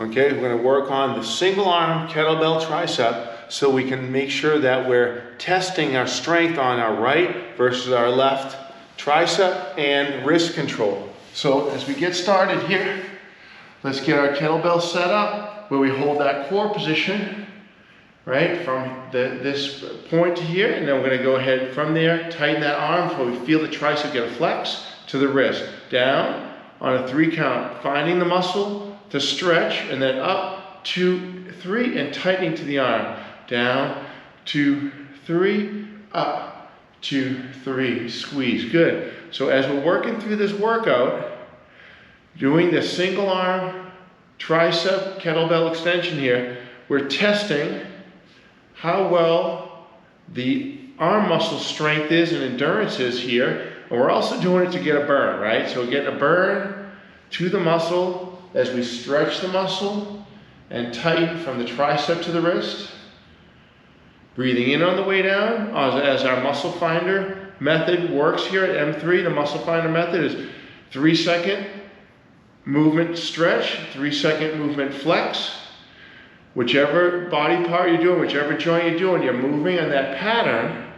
Okay, we're going to work on the single arm kettlebell tricep so we can make sure that we're testing our strength on our right versus our left tricep and wrist control. So as we get started here, let's get our kettlebell set up where we hold that core position, right, from this point to here, and then we're going to go ahead from there, tighten that arm so we feel the tricep get a flex to the wrist. Down on a 3 count, finding the muscle to stretch, and then up, 2, 3, and tightening to the arm. Down, 2, 3, up, 2, 3, squeeze. Good. So as we're working through this workout, doing the single arm tricep kettlebell extension here, we're testing how well the arm muscle strength is and endurance is here, and we're also doing it to get a burn, right? So we're getting a burn to the muscle as we stretch the muscle and tighten from the tricep to the wrist. Breathing in on the way down as our muscle finder method works here at M3. The muscle finder method is 3-second movement stretch, 3-second movement flex. Whichever body part you're doing, whichever joint you're doing, you're moving on that pattern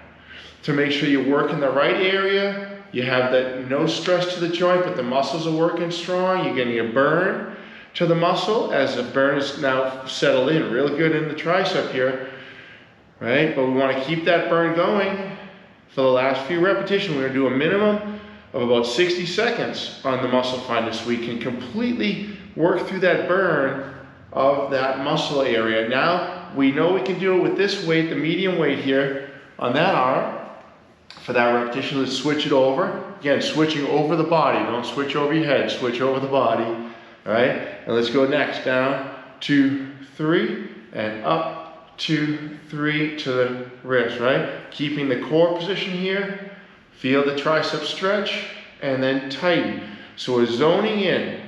to make sure you work in the right area. You have that no stress to the joint, but the muscles are working strong. You're getting a burn to the muscle as the burn is now settled in real good in the tricep here, right? But we want to keep that burn going for the last few repetitions. We're going to do a minimum of about 60 seconds on the muscle finder so we can completely work through that burn of that muscle area. Now we know we can do it with this weight, the medium weight here on that arm. For that repetition, let's switch it over. Again, switching over the body. Don't switch over your head, switch over the body. All right, and let's go next. Down, 2, 3, and up, 2, 3 to the wrist, right? Keeping the core position here. Feel the tricep stretch, and then tighten. So we're zoning in.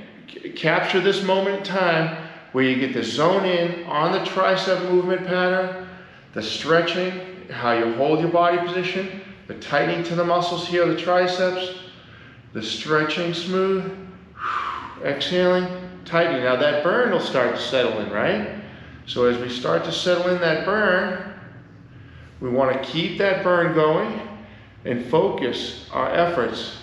Capture this moment in time where you get to zone in on the tricep movement pattern, the stretching, how you hold your body position, the tightening to the muscles here, the triceps, the stretching smooth, exhaling, tightening. Now that burn will start to settle in, right? So as we start to settle in that burn, we want to keep that burn going and focus our efforts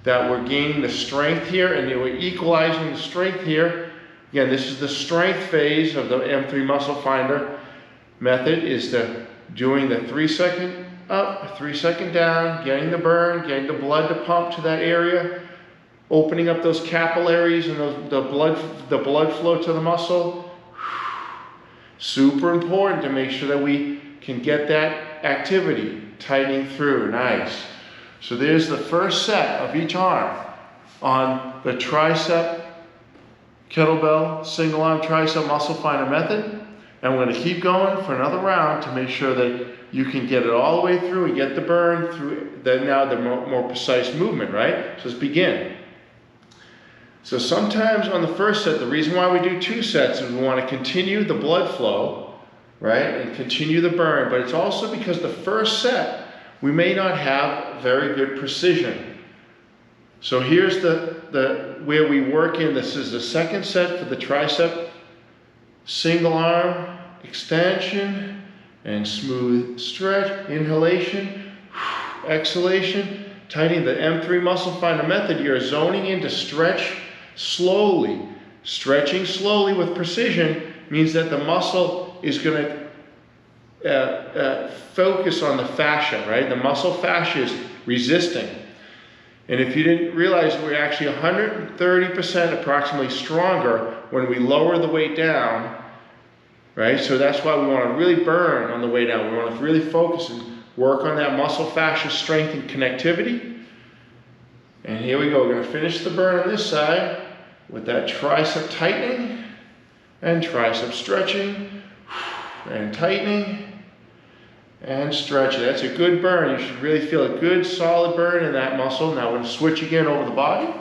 that we're gaining the strength here and we're equalizing the strength here. Again, this is the strength phase of the M3 muscle finder method, is doing the 3-second up, 3-second down, getting the burn, getting the blood to pump to that area, opening up those capillaries and the blood flow to the muscle. Super important to make sure that we can get that activity tightening through. Nice. So there's the first set of each arm on the tricep kettlebell single arm tricep muscle finder method, and we're going to keep going for another round to make sure that you can get it all the way through and get the burn through the more precise movement, right? So let's begin. So sometimes on the first set, the reason why we do 2 sets is we want to continue the blood flow, right, and continue the burn, but it's also because the first set we may not have very good precision. So here's where we work in. This is the second set for the tricep single arm extension and smooth stretch, inhalation, exhalation, tightening the M3 muscle finder method. You're zoning in to stretch slowly. Stretching slowly with precision means that the muscle is going to focus on the fascia, right? The muscle fascia is resisting. And if you didn't realize, we're actually 130% approximately stronger when we lower the weight down, right? So that's why we want to really burn on the way down. We want to really focus and work on that muscle fascia strength and connectivity. And here we go. We're going to finish the burn on this side with that tricep tightening and tricep stretching and tightening and stretch it. That's a good burn. You should really feel a good solid burn in that muscle. Now we're going to switch again over the body.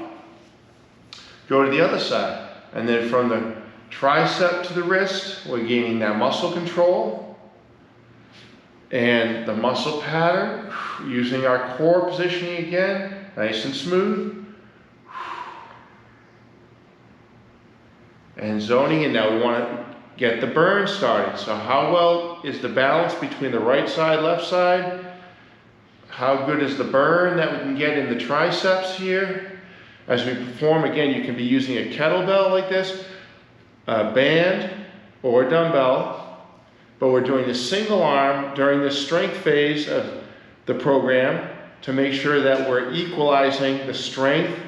Go to the other side. And then from the tricep to the wrist, we're gaining that muscle control and the muscle pattern, using our core positioning again, nice and smooth. And zoning in now, we want to get the burn started. So how well is the balance between the right side, left side? How good is the burn that we can get in the triceps here? As we perform, again, you can be using a kettlebell like this, a band, or a dumbbell, but we're doing the single arm during the strength phase of the program to make sure that we're equalizing the strength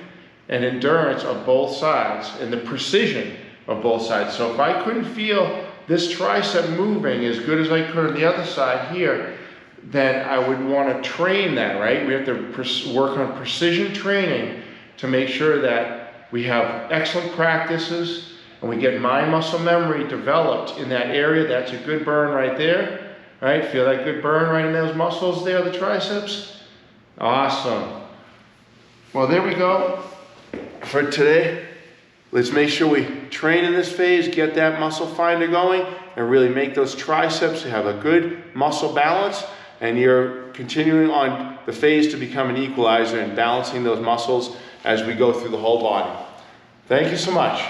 and endurance of both sides and the precision of both sides. So if I couldn't feel this tricep moving as good as I could on the other side here, then I would want to train that, right? We have to work on precision training to make sure that we have excellent practices and we get mind-muscle memory developed in that area. That's a good burn right there, right? Feel that good burn right in those muscles there, the triceps? Awesome. Well, there we go for today. Let's make sure we train in this phase, get that muscle finder going, and really make those triceps have a good muscle balance, and you're continuing on the phase to become an equalizer and balancing those muscles as we go through the whole body. Thank you so much.